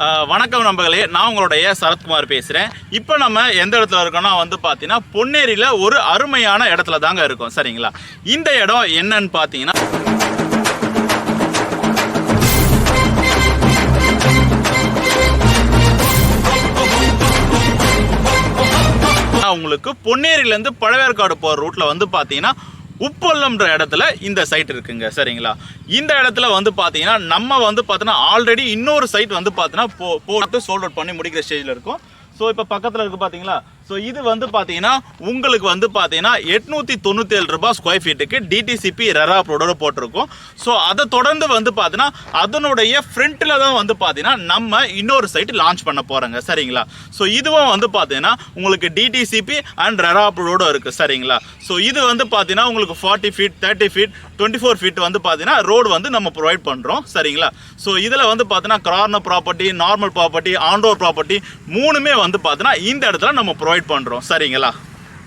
வணக்கம் நண்பர்களே, நான் உங்களுடைய சரத்குமார் பேசுகிறேன். இப்போ நம்ம எந்த இடத்துல இருக்கோம்னா பார்த்தீங்கன்னா பொன்னேரியில் ஒரு அருமையான இடத்துல தாங்க இருக்கோம். சரிங்களா, இந்த இடம் என்னன்னு பார்த்தீங்கன்னா உங்களுக்கு பொன்னேரியிலேருந்து பழவேற்காடு போகிற ரூட்டில் பார்த்தீங்கன்னா உப்பள்ளம்ன்ற இடத்துல இந்த சைட் இருக்குங்க. சரிங்களா, இந்த இடத்துல பார்த்தீங்கன்னா நம்ம பார்த்தீங்கன்னா ஆல்ரெடி இன்னொரு சைட் பார்த்தீங்கன்னா போட்டு சோல்ட் அவுட் பண்ணி முடிக்கிற ஸ்டேஜில் இருக்கும். ஸோ இப்போ பக்கத்தில் இருக்குது பார்த்தீங்களா. ஸோ இது பார்த்தீங்கன்னா உங்களுக்கு பார்த்தீங்கன்னா 897 ரூபாய் ஸ்கொயர் ஃபீட்டுக்கு டிடிசிபி ரெரா அப்ரூவோட போட்டிருக்கும். ஸோ அதை தொடர்ந்து பார்த்தீங்கன்னா அதனுடைய ஃப்ரண்ட்டில் தான் பார்த்தீங்கன்னா நம்ம இன்னொரு சைட் லான்ச் பண்ண போகிறோங்க. சரிங்களா, ஸோ இதுவும் பார்த்தீங்கன்னா உங்களுக்கு டிடிசிபி அண்ட் ரெரா அப்ரூவோட இருக்குது. சரிங்களா, ஸோ இது பார்த்தீங்கன்னா உங்களுக்கு 40 ஃபீட் 30 ஃபீட் 24 ஃபீட் பார்த்தீங்கன்னா ரோடு நம்ம ப்ரொவைட் பண்ணுறோம். சரிங்களா, ஸோ இதில் பார்த்தீங்கன்னா கார்னர் ப்ராப்பர்ட்டி, நார்மல் ப்ராப்பர்ட்டி, ஆன்டோர் ப்ராப்பர்ட்டி மூணுமே பார்த்தீங்கன்னா இந்த இடத்துல நம்ம ப்ரொவைட் பண்ணுறோம். சரிங்களா.